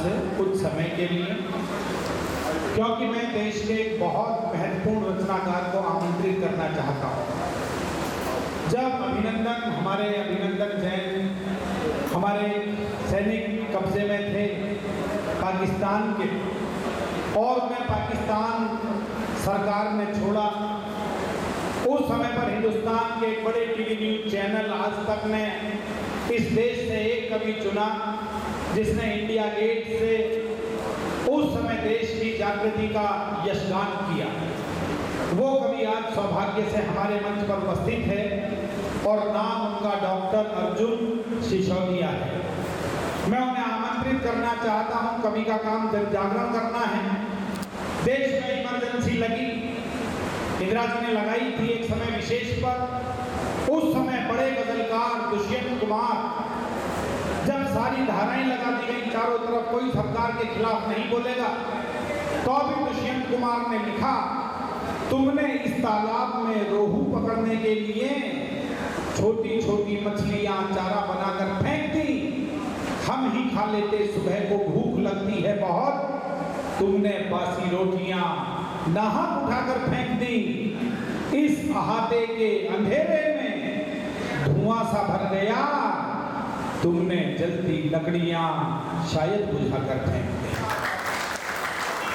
से कुछ समय के लिए, क्योंकि मैं देश के एक बहुत महत्वपूर्ण रचनाकार को आमंत्रित करना चाहता हूँ। जब हमारे अभिनंदन जैन हमारे सैनिक कब्जे में थे पाकिस्तान के, और मैं पाकिस्तान सरकार ने छोड़ा, उस समय पर हिंदुस्तान के एक बड़े टीवी न्यूज चैनल आज तक ने इस देश से एक कवि चुना जिसने इंडिया गेट से उस समय देश की जागृति का यशगान किया। वो कवि आज सौभाग्य से हमारे मंच पर उपस्थित है और नाम उनका डॉक्टर अर्जुन सिसोदिया है। मैं उन्हें आमंत्रित करना चाहता हूं। कवि का काम जन जागरण करना है। देश में इमरजेंसी लगी, इंदिरा जी ने लगाई थी एक समय विशेष पर। उस समय बड़े गजलकार दुष्यंत कुमार, जब सारी धाराएं लगा दी गई चारों तरफ, कोई सरकार के खिलाफ नहीं बोलेगा, तो भी दुष्यंत कुमार ने लिखा, तुमने इस तालाब में रोहू पकड़ने के लिए छोटी छोटी मछलियां चारा बनाकर फेंक दी, हम ही खा लेते, सुबह को भूख लगती है बहुत, तुमने बासी रोटियां नाहक उठाकर फेंक दी, इस अहाते के अंधेरे में धुआं सा भर गया, तुमने जलती लकड़ियां शायद बुझाकर फेंक दी।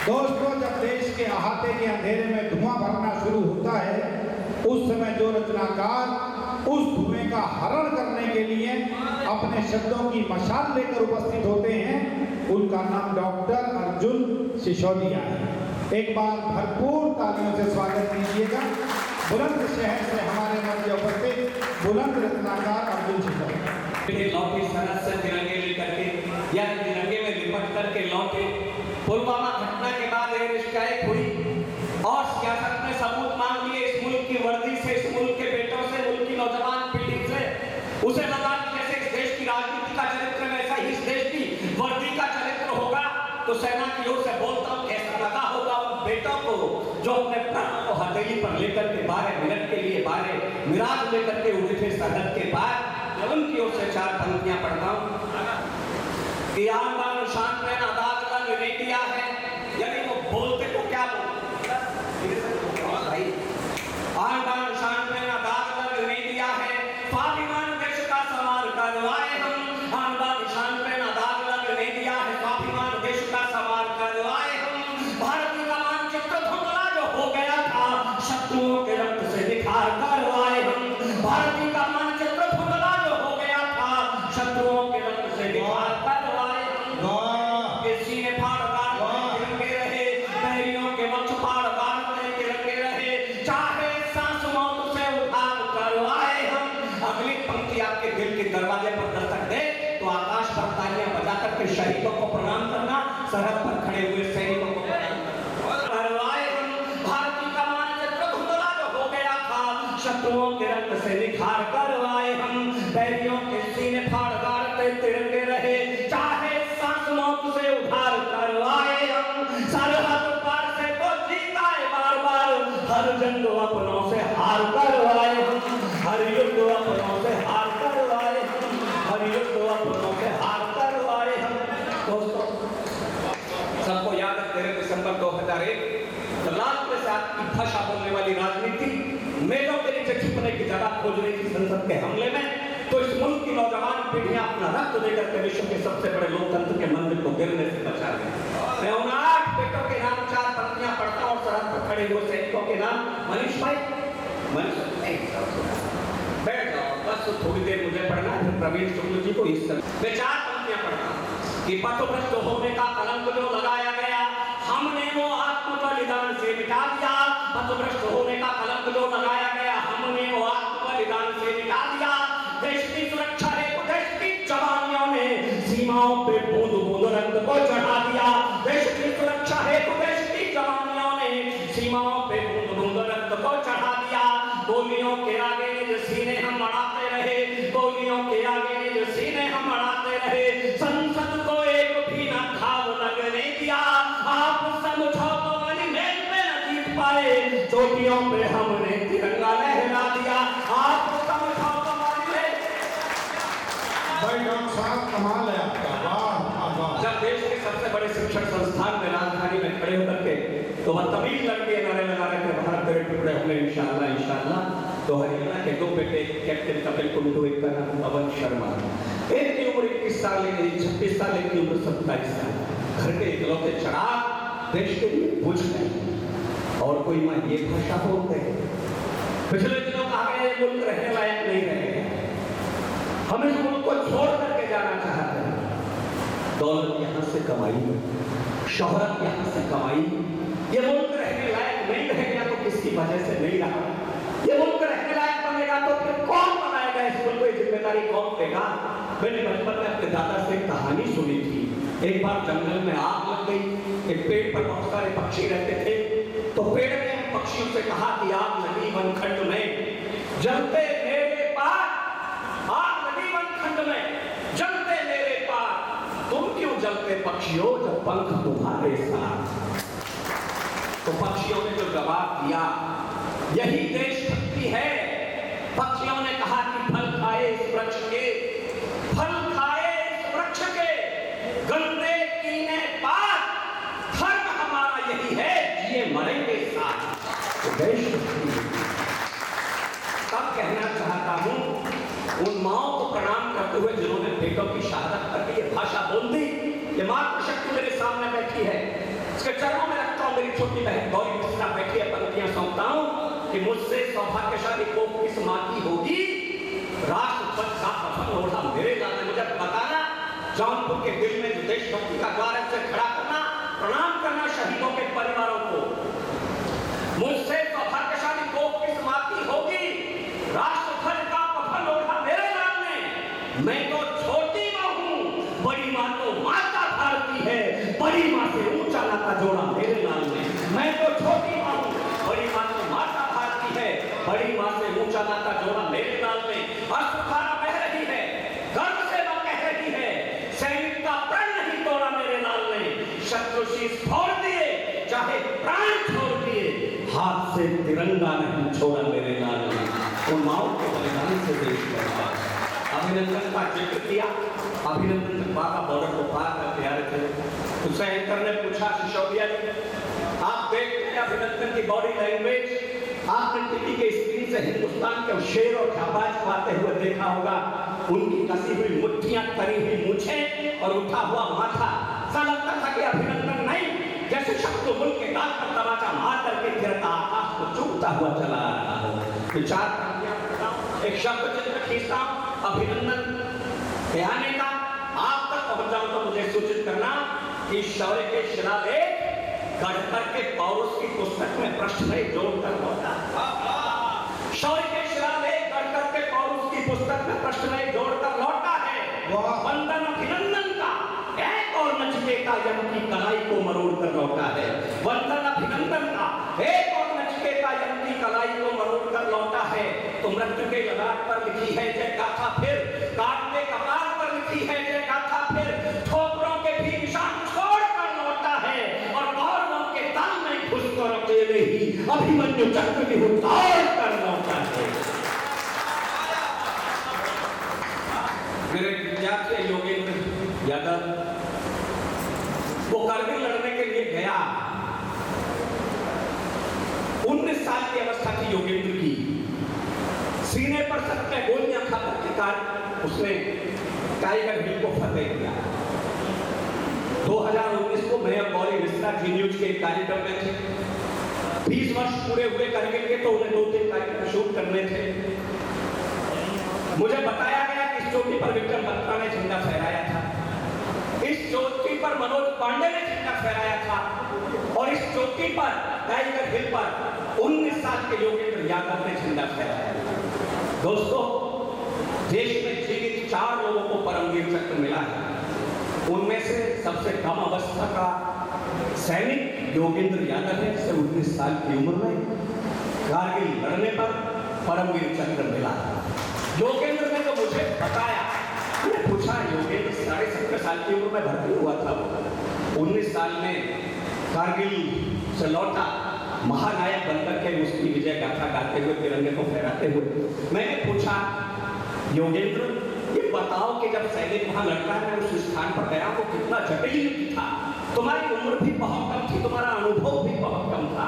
दोस्तों, जब देश के अहाते के अंधेरे में धुआं भरना शुरू होता है, उस समय जो रचनाकार उस धुएं का हरण करने के लिए अपने शब्दों की मशाल लेकर उपस्थित होते हैं, उनका नाम डॉक्टर अर्जुन सिसोदिया है। एक बार भरपूर तालियों से स्वागत कीजिएगा बुलंदशहर से हमारे मध्य उपस्थित बुलंद रचनाकार अर्जुन सिसोदिया। लौटे सनद से तिरंगे लेकर के या तिरंगे में लिपट करके लौटे। पुलवामा घटना के बाद एयर स्ट्राइक हुई और सियासत ने सबूत मांग लिए इस मुल्क की वर्दी से, इस मुल्क के बेटों से, मुल्क की नौजवान पीढ़ी से। उसे लगा कि जैसे इस देश की राजनीति का चरित्र वैसा ही इस देश की वर्दी का चरित्र होगा। तो सेना की ओर से बोलता हूँ, कैसा लगा होगा उन बेटों को जो अपने प्राण को हथेली पर लेकर के 12 मिनट के लिए 12 मिराज लेकर के उड़े थे सरहद के पार। उनकी ओर से 4 पंक्तियां पढ़ता हूं कि आन बान शान पे ना दाग लग इंडिया है, यानी वो बोलते तो क्या बोलते भाई, आन बान शान पे ना दाग लग इंडिया है, स्वाभिमान देश का सवार करवाए हम, आन बान शान पे ना दाग लग इंडिया है, स्वाभिमान देश का सवार करवाए हम, भारत का मानचित्र धुंधला जो हो गया था, शत्रुओं के रक्त से निखार करवाए हम, भारत का मानचित्र शत्रुओं के रक्त से निखार करवाए हम, सीने फाड़ गाड़ तिरंगे रहे, बैरियों के वक्ष फाड़ गाड़ तिरंगे रहे, चाहे सांस मौत से उद्धार करवाए हम। अगली पंक्ति आपके दिल के दरवाजे पर दस्तक दे तो आकाश पर तालियां बजा करके शहीदों को प्रणाम करना, सरहद पर खड़े हुए सैनिकों को प्रणाम करवाए हम। भारत का मानचित्र धुंधला जो हो गया था, शत्रुओं के रक्त से निखार करवाए हम, बैरियों के सीने फाड़ गाड़ते तिरंगे रहे, चाहे सांस मौत से उद्धार करवाए हम, सरहद पार से तो जीता है बार बार, हर जंग अपनों से हार करवाए हम, हर युद्ध अपनों से हार करवाए हम, हर युद्ध अपनों से हार करवाए हम। दोस्तों, सबको याद है 13 दिसंबर 2001 लाल प्रसाद की भाषा बोलने वाली राजनीति मेलों के नीचे छिपने की जगह खोज रही थी संसद के हमले में। तो इस मुल्क की नौजवान पीढ़ियां अपना रक्त देकर के विश्व के सबसे बड़े लोकतंत्र के मंदिर को गिरने से बचा रही है। मैं उन 8 बेटों के नाम 4 पंक्तियां पढ़ता हूं और सरहद पर खड़े हुए सैनिकों के नाम। मनीष भाई, मनीष बैठ जाओ, बस थोड़ी देर मुझे पढ़ना है, फिर प्रवीण शुक्ल जी को इस तरह मैं 4 पंक्तियां पढ़ता हूं कि पथभ्रष्ट होने का कलंक जो लगाया गया, हमने वो आत्म बलिदान से मिटा दिया। पथभ्रष्ट होने का कलंक जो लगाया गया, हमने वो आत्म बलिदान से मिटा दिया। देश की सुरक्षा है, देश की जवानियों ने सीमाओं पे बूंद बूंद रक्त को चढ़ा दिया। देश की सुरक्षा है, देश की जवानियों ने सीमाओं पे बूंद बूंद रक्त को चढ़ा दिया। गोलियों के आगे निज सीने हम अड़ाते रहे, गोलियों के आगे निज सीने हम अड़ाते रहे, संसद को एक भी न घाव लगने दिया। आप समझौतों वाली मेज पे न जीत पाए, चोटियों पे हमने तिरंगा लहरा दिया। आप समझौतों वाली मेज भाई डॉक्टर साहब कमाल है आपका, वाह वाह। जब देश के सबसे बड़े शिक्षण संस्थान में राजधानी में खड़े होकर के तो बदतमीज लड़के नारे लगा रहे थे भारत तेरे टुकड़े होंगे इंशाअल्लाह इंशाअल्लाह। तो हरियाणा के 2 बेटे कैप्टन कपिल कुंडू, एक का नाम पवन शर्मा, एक की उम्र 21 साल, एक 26 साल, एक की उम्र 27 साल। घर के इकलौते चिराग देश के लिए बुझ गए और कोई मां ये भाषा बोलते हैं। पिछले दिनों कहा गया ये मुल्क रहने लायक नहीं रहेगा, हम इस मुल्क को छोड़ करके जाना चाहते हैं। दौलत यहाँ से कमाई, शोहरत यहाँ से कमाई, ये मुल्क रहने लायक नहीं रहेगा तो किसकी वजह से नहीं रहा। ये मुल्क रहने लायक बनेगा तो फिर कौन बनाएगा इस मुल्क को, ये जिम्मेदारी कौन देगा। मैंने बचपन में अपने दादा से एक कहानी सुनी थी। एक बार जंगल में आग लग गई, एक पेड़ पर बहुत सारे पक्षी रहते थे, तो पेड़ ने पक्षियों से कहा कि आग लगी वनखंड में, जलते मेरे पार, आग लगी वनखंड में, जलते मेरे पार, तुम क्यों जलते पक्षियों जब पंख तुम्हारे साथ। तो पक्षियों ने जो जवाब दिया यही देशभक्ति है। पक्षियों ने कहा कि फल खाए इस वृक्ष के, फल खाए इस वृक्ष के, गंदे कीने पात, धर्म हमारा यही है, जिए मरेंगे साथ। तो देशभक्ति तब कहना चाहता हूं उन माओं को प्रणाम करते हुए जिन्होंने बेटों की शहादत करके ये भाषा बोल दी। ये मातृशक्ति मेरे सामने बैठी है, इसके चरणों में रखता हूं। मेरी छोटी बहन गौरी मिश्रा बैठी है, पंक्तियां सौंपता हूं कि मुझसे सौभाग्यशाली को किस मां की होगी, राष्ट्रध्वज का कफन ओढ़ा मेरे लाल ने। मुझे बताना जौनपुर के दिल में जो देशभक्ति का द्वार है उसे खड़ा करना, प्रणाम करना शहीदों के परिवारों को। मुझसे सौभाग्यशाली को किस मां की होगी, राष्ट्रध्वज का कफन ओढ़ा मेरे लाल ने। मैं तो छोटी मां हूं, बड़ी मां तो माता भारती है, बड़ी मां से ऊंचा नाता जोड़ा मेरे लाल ने। मैं तो छोटी मां हूं, बड़ी मां तो माता भारती है, बड़ी मां से ऊंचा नाता जोड़ा मेरे लाल ने। अश्रुधारा बह रही है, गर्व से वह कह रही है, सैनिक का प्रण नहीं तोड़ा मेरे लाल ने। शत्रु शीश फोड़ दिए, चाहे प्राण छोड़ दिए, हाथ से तिरंगा नहीं छोड़ा मेरे लाल ने। उन माओं के बलिदान से देश बचा। अभिनंदन का जिक्र किया, अभिनंदन के बाद बॉर्डर को पार करके आ रहे थे। उससे एंकर ने पूछा, सिसोदिया जी आप देखते हैं अभिनंदन की बॉडी लैंग्वेज, आपने टीवी के स्क्रीन से हिंदुस्तान के शेर और जाबाज को आते हुए देखा होगा। उनकी कसी हुई मुट्ठियां, करी हुई मूछें और उठा हुआ माथा, ऐसा लगता था कि अभिनंदन नहीं, जैसे शत्रु मुल्क के दांत पर तमाचा मार करके गिरता आकाश को चूमता हुआ चला आ रहा हो। विचार एक शब्द चित्र खींचता हूं अभिनंदन के आने का, आप तक पहुंच जाऊं तो मुझे सूचित करना कि शौर्य के शिलालेख गढ़कर के पौरुष की पुस्तक में प्रश्न में जोड़कर लौटा। शौर्य के शिलालेख गढ़कर के पौरुष की पुस्तक में प्रश्न में जोड़कर लौटा है। वंदन अभिनंदन का एक और नचिकेता यम की कलाई को मरोड़ कर लौटा है। वंदन अभिनंदन का एक और नचिकेता यम की कलाई को मरोड़ कर लौटा है। तो मृत्यु के ललाट पर लिखी है जय गाथा, फिर काटने कपाल पर लिखी है जय गाथा, फिर ठोकरों के भी निशान छोड़ कर लौटा है और कौरवों के दल में घुसकर अकेले ही अभिमन्यु चक्र की उतार कर लौटा है। मेरे विद्यार्थी योगेंद्र यादव वो कारगिल लड़ने के लिए गया, 19 साल की अवस्था थी योगेंद्र की। सीने पर 70 गोलियां खाकर के कार उसने टाइगर हिल को फतेह किया। 2019 को मैं और गौरी मिश्रा जी न्यूज के कार्यक्रम में थे। 20 वर्ष पूरे हुए कारगिल के, तो उन्हें 2-3 कार्यक्रम शूट करने थे। मुझे बताया गया कि इस चोटी पर विक्रम बत्रा ने झंडा फहराया था, इस चोटी पर मनोज पांडे ने झंडा फहराया था और इस चोटी पर टाइगर हिल पर 19 साल के योगेंद्र यादव ने झंडा फहराया। दोस्तों, देश में जीवित 4 लोगों को परमवीर चक्र मिला है। उनमें से सबसे कम अवस्था का सैनिक योगेंद्र यादव है, जिसे 19 साल की उम्र में कारगिल लड़ने पर परमवीर चक्र मिला। योगेंद्र ने तो मुझे बताया, मैंने पूछा योगेंद्र 70.5 साल की उम्र में भर्ती हुआ था, 19 साल में कारगिल से लौटा, महानायक बनकर के उसकी विजय गाथा गाते हुए, तिरंगे को फहराते हुए। मैंने पूछा योगेंद्र, ये बताओ कि जब सैनिक वहां लड़ता है उस स्थान पर गया वो कितना जटिल युद्ध था। तुम्हारी उम्र भी बहुत कम थी, तुम्हारा अनुभव भी बहुत कम था।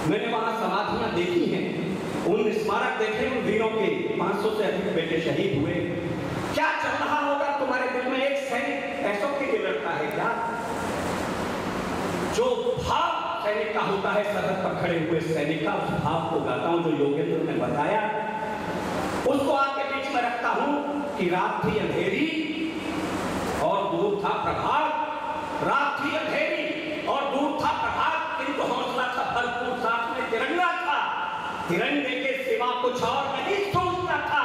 मैंने वहां समाधियां देखी हैं, उन स्मारक देखे उन वीरों के, 500 से अधिक बेटे शहीद हुए। क्या चल रहा होगा तुम्हारे दिल में? एक सैनिक पैसों के लिए लड़ता है क्या? जो भाव सैनिक का होता है, सरहद पर खड़े हुए सैनिक का, उस भाव को गाता हूं जो योगेंद्र ने बताया, उसको आपके बीच में रखता हूं कि रात थी अंधेरी और दूर था प्रभात। रात थी अंधेरी और दूर था प्रभात, किंतु हौसला था भरपूर, साथ में तिरंगा था। तिरंगे के सिवा कुछ और नहीं सोचता था।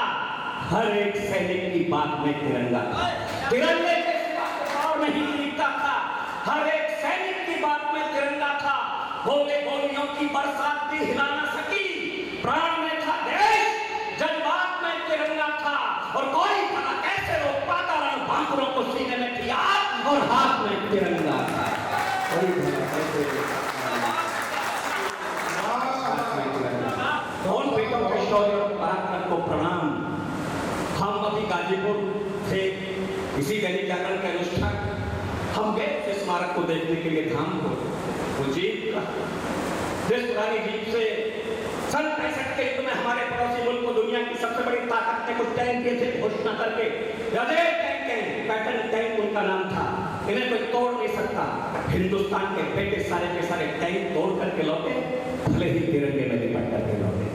हर एक सैनिक की बात में तिरंगा था, तिरंगे के सिवा कुछ और नहीं दिखता था। हर एक सैनिक की बात में तिरंगा था। गोले गोलियों की बरसात भी हिला न सकी, प्राण में था देश, जज्बात में तिरंगा था। और कोई भला कैसे रोक पाता, रणबांकुरों को सीने में किया और हाथ में तिरंगा था। कोई भला कैसे उन बेटों के शौर्य और पराक्रम को प्रणाम। हम अभी गाजीपुर से इसी दैनिक जागरण के अनुष्ठान हम गए इस स्मारक को देखने के लिए धाम को। वो जीप का जिस पुरानी जीप से सन 65 के युद्ध में हमारे पड़ोसी मुल्क को दुनिया की सबसे बड़ी ताकत ने कुछ टैंक दिए थे घोषणा करके, पैटर्न टैंक उनका नाम था, इन्हें कोई तोड़ नहीं सकता। हिंदुस्तान के बेटे सारे के सारे टैंक तोड़ करके लौटे, भले ही तिरंगे में लिपट करके लौटे।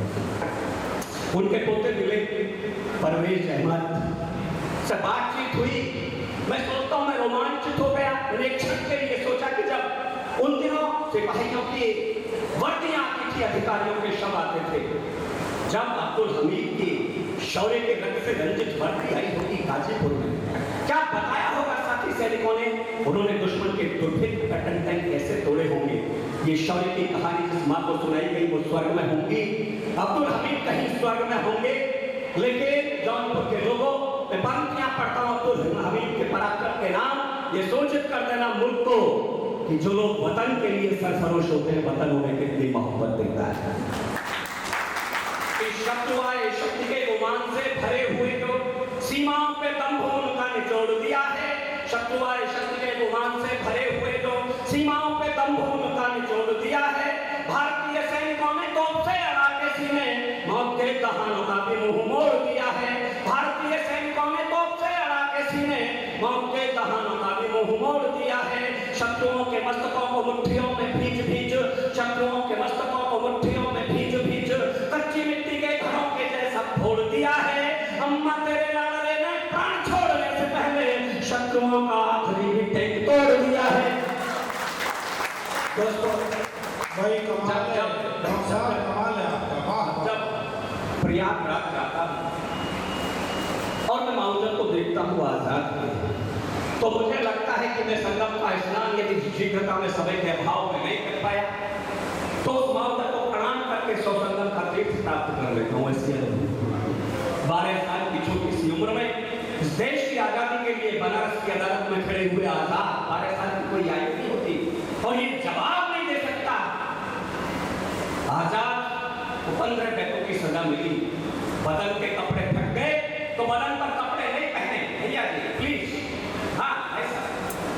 उनके पोते मिले, परवेज अहमद से बातचीत हुई। मैं सोचता हूं मैं रोमांचित हो गया। मैंने एक क्षण के लिए सोचा कि जब उन दिनों सिपाहियों की वर्दियां आती थी, अधिकारियों के शव आते थे, जब अब्दुल हमीद की शौर्य के रंग से रंजित वर्दी आई होगी गाजीपुर में, क्या बताया होगा साथी सैनिकों ने? उन्होंने दुश्मन के दुर्भिक्ष पैटर्न टैंक कैसे तोड़े होंगे। ये शौर्य की कहानी जिस मां को सुनाई गई वो स्वर्ग में होंगी, अब्दुल हमीद कहीं स्वर्ग में होंगे। लेकिन जौनपुर के लोगों मैं पंक्तियां पढ़ता हूं अब्दुल हमीद के पराक्रम के नाम, ये सूचित कर देना मुल्क को कि जो लोग वतन के लिए सरफरोश होते हैं, वतन उन्हें कितनी मोहब्बत देता है। शत्रु आए शक्ति के गुमान से भरे हुए जो सीमाओं पे दम्भ उनका निचोड़ दिया है। शत्रु आए शक्ति के गुमान से भरे हुए जो सीमाओं पे दम्भ उनका निचोड़ दिया है। भारतीय सैनिकों ने तोप से अड़ा के सीने मौत के दहानों का भी मुंह मोड़ दिया है। भारतीय सैनिकों ने तोप से अड़ा के सीने मौत के दहानों का भी मुंह मोड़ दिया है। शत्रुओं के मस्तकों को मुट्ठियों में भींच भींच, शत्रुओं के मस्तकों को मुट्ठियों में भींच भींच कच्ची मिट्टी के घरों के जैसा फोड़ दिया है। अम्मा तेरे लाडले ने प्राण छोड़ने से पहले शत्रुओं का आखिरी भी टैंक तोड़ दिया है। दोस्तों भाई कमाल है, डॉक्टर साहब कमाल है आपका। जब प्रयागराज जाता हूं और मैं माउंटेन को देखता हूँ आजाद में, तो मुझे लगता है कि मैं संगम का स्नान यदि शीघ्रता में समय के अभाव में नहीं कर पाया तो उस माउंटेन को प्रणाम करके सौ संगम का तीर्थ प्राप्त कर लेता हूँ। ऐसी 12 साल की छोटी सी उम्र में इस देश की आजादी के लिए बनारस की अदालत में खड़े हुए आजाद 12 साल की कोई आयु नहीं होती और ये जवाब नहीं दे सकता। आजाद को 15 बैतों की सजा मिली, बदन के कपड़े फट गए तो बदन पर कपड़े नहीं पहने। भैया जी प्लीज, हाँ ऐसा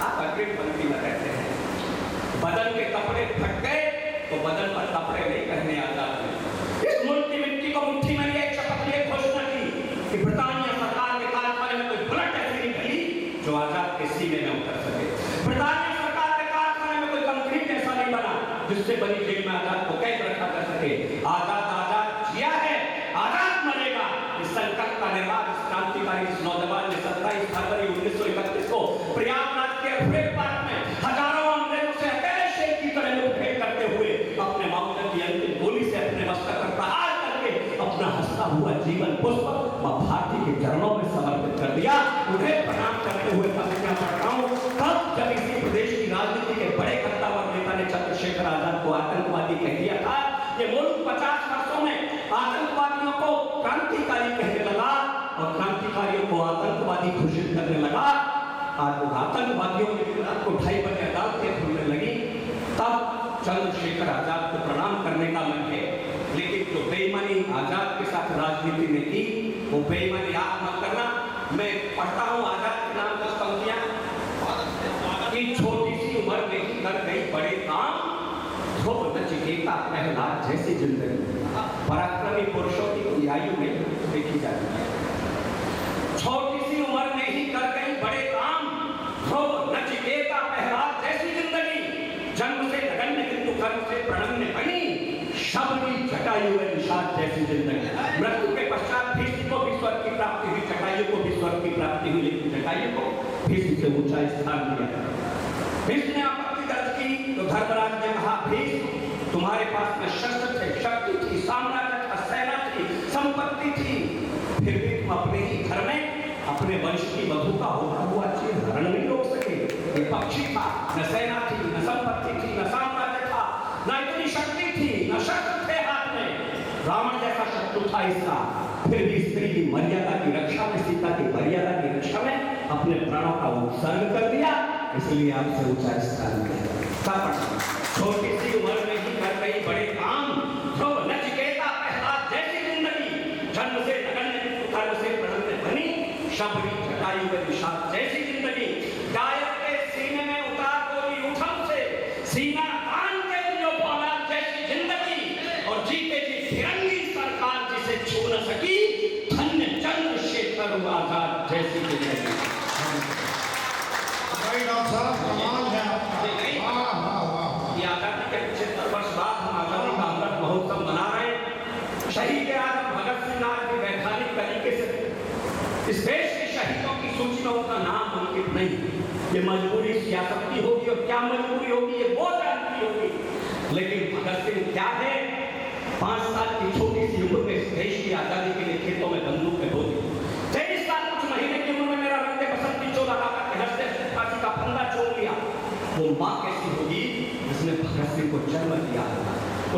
आप अग्रिम पंक्ति में रहते हैं। बदन के कपड़े फट गए तो बदन पर कपड़े नहीं पहने आजाद ने। इस मुल्क की मिट्टी को मुट्ठी में लिए शपथ लिए घोषणा की कि ब्रिटानिया सरकार के कारखाने में कोई बुलेट ऐसी नहीं फैली जो आजाद के सीने में उतर सके। ब्रिटानिया सरकार के कारखाने में कोई कंक्रीट ऐसा नहीं बना जिससे बनी जेल में आजाद को कैद रखा जा सके। आजाद आजाद जिया है, आजाद मरेगा। इस संकल्प का निर्माण इस क्रांतिकारी इस नौजवान ने 27 फरवरी 1931 को प्रयागराज के अफरेट पार्क में हजारों अंग्रेजों से अकेले शेर की तरह मुठभेड़ करते हुए अपने माउंटेन की अंतिम गोली से अपने मस्तक पर प्रहार करके अपना हंसता हुआ जीवन पुष्प मां भारती के चरणों में समर्पित कर दिया। उन्हें प्रणाम करते हुए पंक्तियां पढ़ता हूं। तब जब इसी प्रदेश की राजनीति के बड़े कद्दावर नेता ने चंद्रशेखर आजाद को आतंकवादी कह दिया था, ये मुल्क 50 वर्षों में आतंकवादियों को क्रांतिकारी कहने लगा और क्रांतिकारियों को आतंकवादी घोषित करने लगा। आज आतंकवादियों की रात को 2:30 बजे अदालतें खुलने लगी। तब चंद्रशेखर आजाद को प्रणाम करने का मन है, लेकिन जो बेईमानी आजाद के साथ राजनीति ने की वो बेईमान याद मत करना। मैं पढ़ता हूँ आजाद के नाम 10 पंक्तियां कि छोटी सी उम्र में ही कर गई बड़े काम, ध्रुव नचिकेता प्रहलाद जैसी जिंदगी पराक्रमी पुरुषों की आयु में देखी जाती है। छोटी सी उम्र में ही कर गई बड़े काम, ध्रुव नचिकेता प्रहलाद जैसी जिंदगी, जन्म से नगण्य किंतु कर्म से प्रणम्य बनी, शबरी जटायु में निषाद जैसी जिंदगी। मृत्यु के पश्चात भीष्म को भी स्वर्ग की प्राप्ति हुई, जटायु को भी स्वर्ग की प्राप्ति हुई, लेकिन जटायु को भीष्म से ऊंचा स्थान दिया। भीष्म ने आपत्ति दर्ज की तो धर्मराज ने कहा, भीष्म तुम्हारे पास में शस्त्र थे, शक्ति थी, साम्राज्य था, सेना थी, संपत्ति थी, फिर भी तुम अपने ही घर में अपने वंश की वधू का होता हुआ चीज हरण नहीं रोक सके। ये पक्षी था, न सेना थी, न संपत्ति थी, न साम्राज्य था, न इतनी शक्ति थी, न शस्त्र थे हाथ में, रावण जैसा शत्रु था इसका, फिर भी स्त्री की मर्यादा की रक्षा में, सीता की मर्यादा की रक्षा में अपने प्राणों का उत्सर्ग कर दिया, इसलिए आपसे ऊंचा स्थान दिया। छोटी सी उम्र में ही कर गई बड़े काम, ध्रुव नचिकेता प्रहलाद जैसी जिंदगी, जन्म से नगण्य किंतु कर्म से प्रणम्य बनी, शबरी जटायु में निषाद जैसी जिंदगी। गायक के सीने में उतार गोली उठम से, सीना तान के दियो फौलाद जैसी जिंदगी, और जीते जी फिरंगी सरकार जिसे छू न सकी, धन्य चंद्रशेखर आजाद जैसी जिंदगी। डॉक्टर साहब कमाल है आपका। ये आजादी के 75 वर्ष बाद हम आजादी का अमृत महोत्सव मना रहे हैं। शहीद आजम भगत सिंह आज भी वैधानिक तरीके से इस देश के शहीदों की सूची में उनका नाम अंकित नहीं। ये मजबूरी सियासत की होगी, और क्या मजबूरी होगी ये वो जानती होगी, लेकिन भगत सिंह क्या है, 5 साल की छोटी सी उम्र में इस देश की आजादी के लिए खेतों में बंदूकें होती, 23 साल कुछ महीने की उम्र में मेरा रंगे बसंती चोला लगा के हंसते फांसी का फंदा छोड़ लिया। वो माँ कैसी होगी जिसने भगत सिंह को जन्म दिया।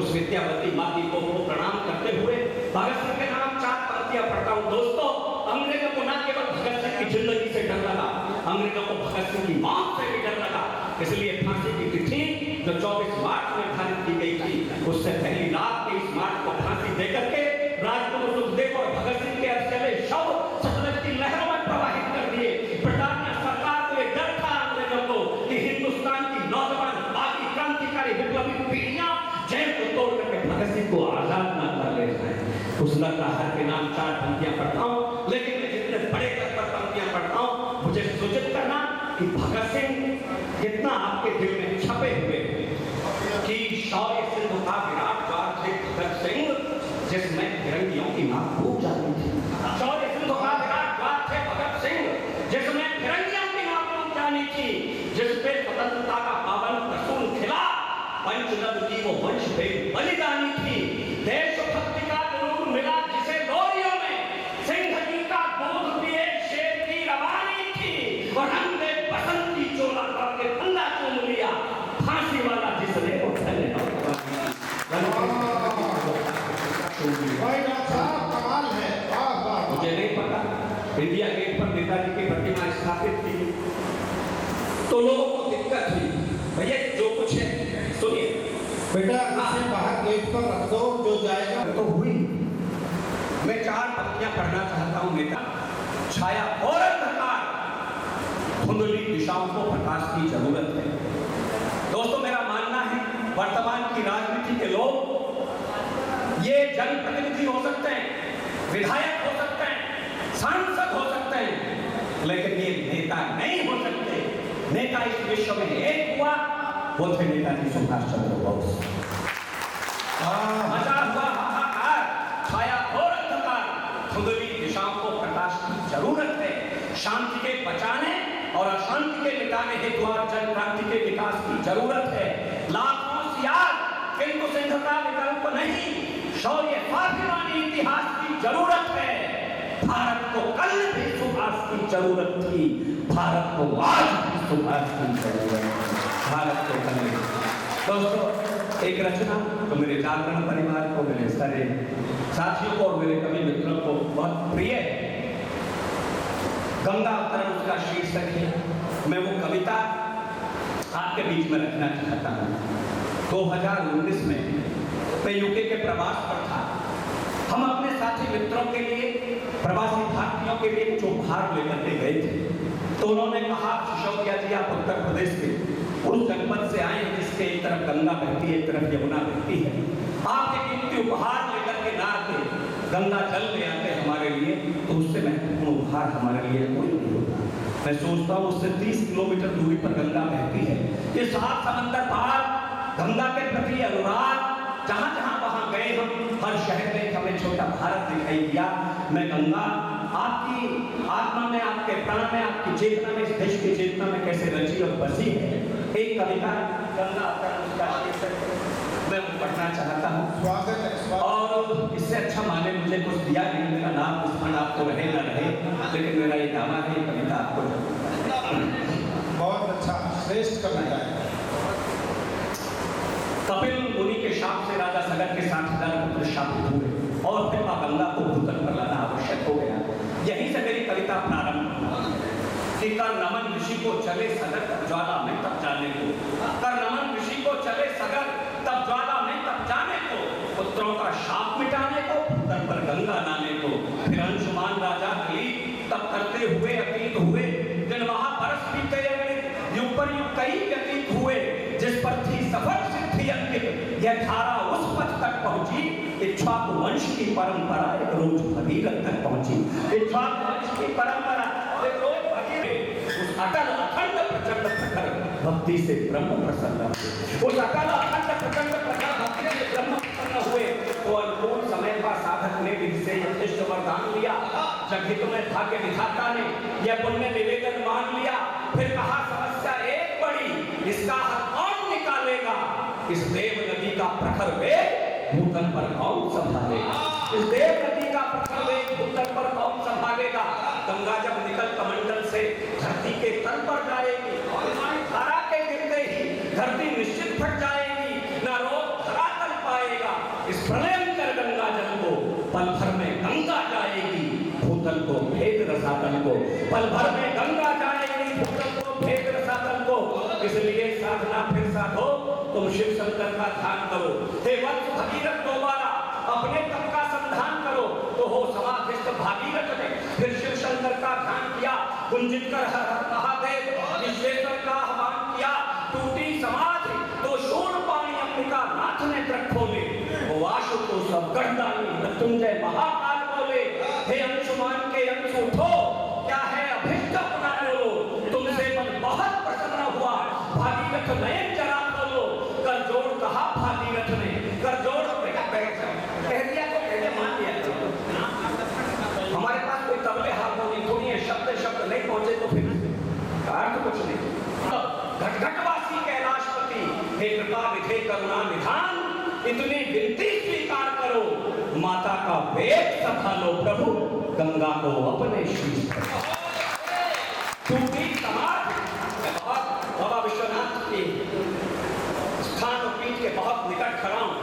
उस विद्यावती माती को प्रणाम करते हुए भगत सिंह के नाम 4 पंक्तियां पढ़ता हूँ। दोस्तों, अंग्रेजों को न केवल भगत सिंह की जिंदगी से डर लगा, अंग्रेजों को भगत सिंह की मौत से भी डर लगा। इसलिए फांसी की तिथि जो 24 मार्च में निर्धारित की गई थी, उससे पहली रात 23 मार्च को फांसी देकर के राजगुरु सुखदेव और भगत सिंह के अकेले शव सतलज की लहरों में प्रवाहित कर दिए। ब्रिटानिया सरकार को एक डर था अंग्रेजों को कि हिंदुस्तान की नौजवान बाकी क्रांतिकारी विप्लवी पीढ़ियां जेल को तोड़ करके भगत सिंह को आजाद न कर ले जाए। उस नरसंहार के नाम 4 पंक्तियां पढ़ता हूँ, लेकिन मैं जितने बड़े स्तर पर पंक्तियां पढ़ता हूँ, मुझे सूचित करना कि भगत सिंह कितना आपके दिल में छपे हुए कि शौर्य सिंधु का विराट द्वार थे भगत सिंह, जिसमें फिरंगियों की नाक फूट जाती थी। शौर्य सिंधु का विराट द्वार थे भगत सिंह, जिसमें फिरंगियों की नाक फूट जानी थी, जिसपे स्वतंत्रता का पावन प्रसून खिला, पंचनद की वो वंश पे बलिदानी थी। देशभक्ति का जुनून मिला जिसे लोरियों में, सिंह जी का दूध पिए शेर की रवानी थी, और रंगे बसंती चोला करके फंदा चूम लिया, फांसी वाला जिसने वो धन्य मुझे नहीं पता इंडिया गेट पर नेताजी की प्रतिमा स्थापित थी तो लोगों को दिक्कत हुई, भैया जो कुछ है सुनिए बेटा, इसे बाहर गेट पर रख दो, जो जाएगा तो हुई। मैं 4 पंक्तियां पढ़ना चाहता हूं। नेता छाया और अंधकार, धुंधली दिशाओं को प्रकाश की जरूरत है। दोस्तों, मेरा मानना है वर्तमान की राजनीति के लोग ये जनप्रतिनिधि हो सकते हैं, विधायक हो सकते हैं, सांसद हो सकते हैं, लेकिन ये नेता नहीं हो सकते। नेता इस विश्व में एक हुआ, वो थे नेताजी सुभाष चंद्र बोस। मचा हुआ हाहाकार, छाया और अंधकार, धुंधली दिशाओं को प्रकाश की जरूरत है। शांति के बचाने और अशांति के मिटाने हेतु जन क्रांति के विकास की जरूरत है। लाखों सियार किंतु सिंह का विकल्प नहीं, शौर्य स्वाभिमानी इतिहास की जरूरत है। भारत को कल भी सुभाष की जरूरत थी, भारत को आज भी सुभाष की जरूरत है। भारत को कल। दोस्तों, एक रचना तो मेरे जागरण परिवार को, मेरे सारे साथियों को और मेरे कवि मित्रों को बहुत प्रिय है। गंगा अवतरण उसका शीर्षक है। मैं वो कविता आपके बीच में रखना चाहता हूँ। 2019 में मैं यूके के प्रवास पर था। हम अपने साथी मित्रों के लिए, प्रवासी भारतीयों के लिए जो उपहार लेकर के गए थे, तो उन्होंने कहा सिसोदिया जी आप उत्तर प्रदेश के उस जनपद से आए जिसके एक तरफ गंगा बहती है, एक तरफ यमुना बहती है, आप एक कीमती उपहार लेकर के ना आते, गंगा जल ले आते हमारे लिए, तो उससे महत्वपूर्ण उपहार हमारे लिए कोई नहीं होता। मैं सोचता हूँ उससे 30 किलोमीटर दूरी पर गंगा बहती है, ये 7 समंदर पार गंगा के प्रति अनुराग, जहां जहां वहां गए हम, हर शहर में हमें छोटा भारत दिखाई दिया। मैं गंगा आपकी आत्मा में, आपके प्राण में, आपकी चेतना में, इस देश की चेतना में कैसे रची और बसी है। एक कविता गंगा मैं पढ़ना चाहता हूँ। स्वागत है, स्वागत। और इससे अच्छा माने मुझे कुछ दिया नहीं, मेरा नाम स्मरण आपको रहे ना रहे, लेकिन मेरा ये दावा है कविता आपको बहुत अच्छा, श्रेष्ठ कविता है। कपिल मुनि के शाप से राजा सगर के 60,000 पुत्र शापित हुए और फिर मां गंगा को भूतल पर लाना आवश्यक हो गया। यहीं से मेरी कविता प्रारंभ कि कर नमन ऋषि को चले सगर तब ज्वाला में तब जाने को, कर नमन ऋषि को चले सगर तब ज्वाला में तब जाने को, पुत्रों का शाप मिटाने को, भूतल पर गंगा लाने को। फिर अंशुमान राजा कली तब करते हुए अतीत हुए, दिन महाबरस बीते युग पर युग कई व्यतीत हुए, जिस पर थी सफल सिद्धि अंकित, यह धारा उस पथ तक पहुंची, इक्ष्वाकु वंश की परंपरा एक रोज भगीरथ तक पहुंची। इक्ष्वाकु वंश की परंपरा एक रोज भगीरथ, उस अटल अखंड प्रचंड प्रखर भक्ति से ब्रह्म प्रसन्न हुए, उस अटल अखंड प्रचंड प्रखर भक्ति से ब्रह्म प्रसन्न हुए। तो अनुकूल समय पर साधक ने विधि से यथेष्ट वरदान लिया, जगहित में भाग्य विधाता ने यह पुण्य निवेदन मान लिया। फिर कहा समस्या एक बड़ी, इसका हल कौन निकालेगा, इस देव नदी का प्रखर वेग भूतल पर कौन संभालेगा, इस देव नदी का प्रखर वेग भूतल पर कौन संभालेगा। गंगा जब निकल कमंडल से धरती के तल पर जाएगी, धारा के गिरते ही धरती निश्चित फट जाएगी, न रोग धरा तल पाएगा। इस प्रलयंकर गंगा जल को पल भर में गंगा जाएगी, भूतल को भेद रसातल को, पल भर में गंगा जाएगी, भूतल को भेद रसातल को। इसलिए साधना फिर साधो, तुम शिव शंकर का ध्यान करो, हे वत्स भगीरथ दोबारा अपने तप का संधान करो, तो हो समाधिस्थ भागीरथ ने फिर शिव शंकर का ध्यान किया, कुंजित कर हर हर महादेव विश्वेश्वर का आह्वान किया। टूटी समाधि तो शूर पानी अंबिका नाथ ने तृण खोले, वो आशु को सब गर्दानी मृत्युंजय महाकाल बोले। हे अंशुमान के अंश उठो, क्या है अभिष्ट अपना बोलो, तुमसे मन बहुत प्रसन्न हुआ, भागीरथ नयन जरा बोलो। कर जोड़ कहा भागीरथ ने, कर जोड़ कह दिया तो कहते मान लिया। हमारे पास कोई तबले हारमोनियम थोड़ी है, शब्द शब्द नहीं पहुंचे तो फिर अर्थ कुछ नहीं। घटघटवासी कैलाशपति, हे कृपा निधे करुणा निधान, इतनी विनती स्वीकार करो, माता का वेग संभालो प्रभु, गंगा को अपने शीश पर। टूटी समाधि, बाबा विश्वनाथ के स्थान और पीठ के बहुत निकट खड़ा हूं।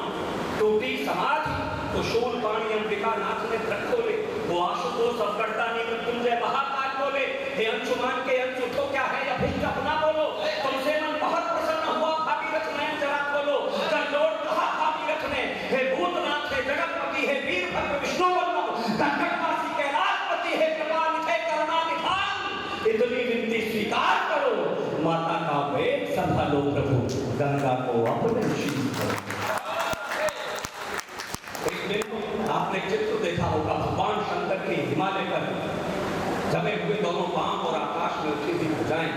टूटी समाधि तो शूल पाणी अंबिका नाथ ने तृण खोले, वो आशु को सब गर्दानी मृत्युंजय महाकाल बोले। हे अंशुमान के अंश उठो, क्या है अभिष्ट अपना बोलो, तुमसे मन बहुत प्रसन्न हुआ, भागीरथ नयन जरा खोलो। कर जोड़ कहा भागीरथ ने, हे भूतनाथ, हे जगतपति, हे वीरभद्र विष्णु वल्लभ, घटघटवासी कैलाशपति, हे कृपा निधे करुणा निधान, इतनी विनती स्वीकार करो, माता का वेग संभालो प्रभु, गंगा को अपने शीश पर। आपने चित्र देखा होगा, भगवान शंकर के हिमालय पर जमे हुए दोनों पांव और आकाश में उठी हुई भुजाएं,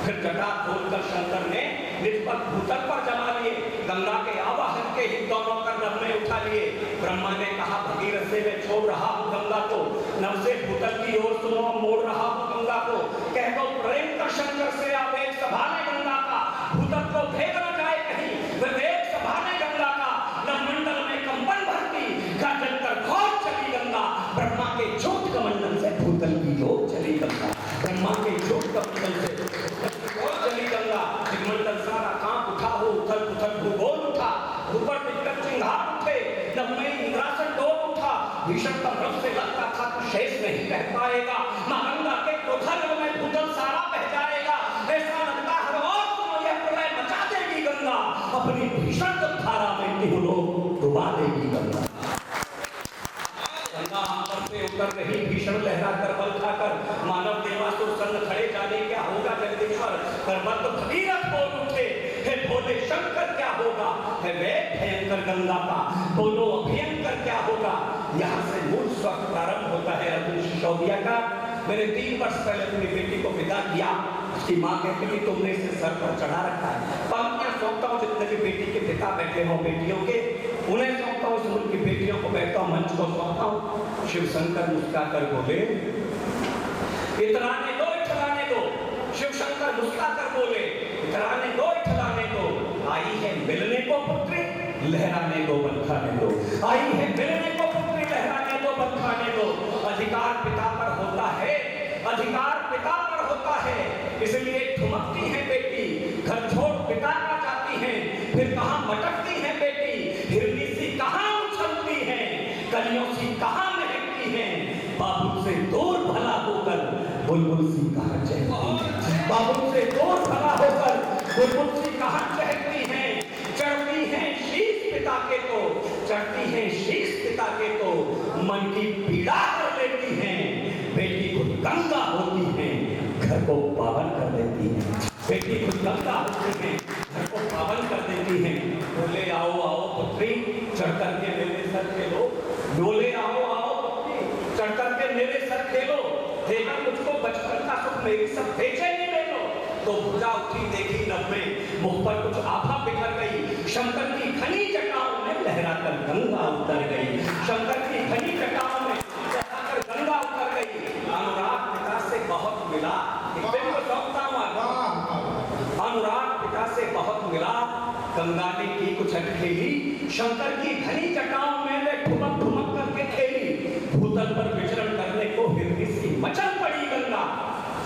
फिर जटा खोलकर शंकर ने निज पर भूतल पर जमा लिए, गंगा के आवाहन के ही दोनों कर नभ में उठा लिए। ब्रह्मा ने कहा भगीरथ से मैं छोड़ रहा हूं गंगा को, नभ से भूतल की ओर सुनो, मोड़ रहा हूं गंगा को, कह दो प्रेम कर शंकर से आवेग सभाने गंगा का, भूतल को भेद न जाए कहीं, विवेक सभाने गंगा का। नभमंडल में कंपन भरती, गर्जन कर घोर चली गंगा, ब्रह्मा के ज्योत कमंडल से भूतल की ओर चली गंगा, ब्रह्मा के ज्योत कमंडल से ओर चली गंगा। दिग्मंडल सारा कांप उठा, हो उथल पुथल भूगोल उठा, ऊपर दिग्गज चिंगार उठे, नभमयी इंद्रासन डोल उठा, भीषण तमरस से लगता था तो शेष नहीं रह पाएगा, मां गंगा के क्रोधल में भूतल सारा बह जाएगा। ऐसा लगता है और तुम यह प्रलय मचा देगी गंगा, अपनी भीषण धारा में टिहुलो डुबा देगी गंगा। कर रही भीषण लहरा कर बल खाकर मानव देवासुर संग खड़े जाने क्या होगा जगदीश्वर करबद्ध भगीरथ बोल उठे हे भोले शंकर क्या होगा है वे भयंकर गंगा का बोलो अभयंकर क्या होगा। यहाँ से मूल स्वर प्रारंभ होता है अर्जुन सिसोदिया का। मैंने 3 वर्ष पहले अपनी बेटी को विदा किया, उसकी माँ कहती थी तुमने इसे सर पर चढ़ा रखा है। पंक्तियां सौंपता हूँ जितने भी बेटी के पिता बैठे हो बेटियों के, उन्हें सौंपता हूँ, उनकी बेटियों को बैठता हूँ, मंच को सौंपता हूँ। शिव शंकर मुस्कुरा कर बोले इतराने दो इतराने दो। शिव शंकर मुस्कुरा कर बोले इतराने दो इतराने दो। आई है मिलने को पुत्री लहराने दो बल खाने दो। आई है मिलने को पुत्री लहराने दो बल खाने दो। अधिकार पिता पर होता है, अधिकार पिता पर होता है, इसलिए ठुमकती है बेटी, घर छोड़ पिता का जाती है, फिर कहां मटकती है बेटी, हिरनी सी कहां उछलती है, कलियों सी कहां महकती है, बाबू से दूर भला होकर बुलबुल सी कहां चहकती है, बाबू से दूर भला होकर बुलबुल सी कहां चहकती है। चढ़ती है शीश पिता के तो, चढ़ती है शीश पिता के तो, मन की पीड़ा कर लेती है, बेटी खुद गंगा होती है, घर को पावन कर देती है, बेटी खुद गंगा होती है, घर को पावन कर देती है। बोले आओ आओ पुत्री चढ़ करके मेरे सर खेलो, बोले आओ आओ पुत्री चढ़ करके मेरे सर खेलो, देकर मुझको बचपन का सुख मेरी सब बेचैनी ले लो। तो भुजा उठी देखी नभ में, मुख पर कुछ आभा बिखर गई, शंकर की घनी जटाओं में लहराकर गंगा उतर गई, शंकर की घनी जटाओं में लहराकर गंगा उतर गई। अनुराग पिता से बहुत मिला, अनुराग पिता से बहुत मिला, गंगा ने की कुछ अटखेली, शंकर की घनी जटाओं में वे ठुमक ठुमक करके खेली, भूतल पर विचरण करने को हिरनी सी मचल पड़ी गंगा,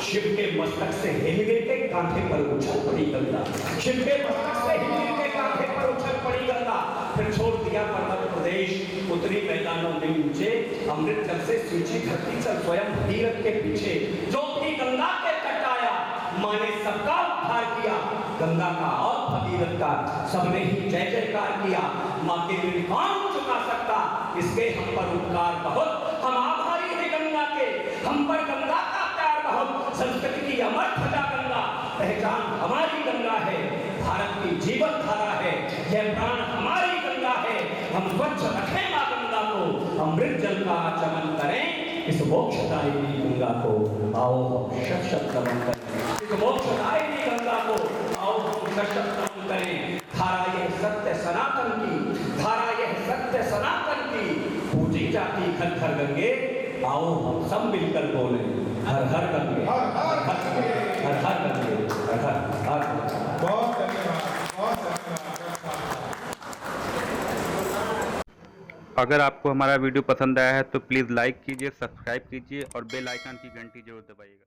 शिव के मस्तक से हिलने के कांधे पर उछल पड़ी गंगा, शिव के मस्तक से हिलने के कांधे पर उछल पड़ी गंगा। फिर छोड़ दिया पर्वत प्रदेश, उतरी मैदानों में नीचे, अमृत जल से सींची धरती चल स्वयं भगीरथ के पीछे, जो भी गंगा के तट आया माँ ने सबका उद्धार किया, गंगा का और भगीरथ का सबने ही जय जयकार किया। माँ के ऋण कौन चुका सकता, इसके हम पर उपकार बहुत, हम आभारी हैं गंगा के, हम पर गंगा का प्यार बहुत, संस्कृति की अमर ध्वजा गंगा, पहचान हमारी गंगा है, भारत की जीवन धारा है, यह प्राण हमारी गंगा है, हम स्वच्छ रखें माँ गंगा को, अमृत जल का आचमन करें इस मोक्षदायिनी गंगा को, आओ हम शत शत नमन करें इस मोक्षदायिनी गंगा को, आओ हम शत शत नमन करें। धारा यह सत्य सनातन की, धारा यह सत्य सनातन की, पूजी जाती घर घर गंगे, आओ हम सब मिलकर बोले हर हर गंगे, हर हर गंगे, हर हर गंगे, हर हर हर। बहुत धन्यवाद, बहुत धन्यवाद। अगर आपको हमारा वीडियो पसंद आया है तो प्लीज़ लाइक कीजिए, सब्सक्राइब कीजिए और बेल आइकन की घंटी जरूर दबाइएगा।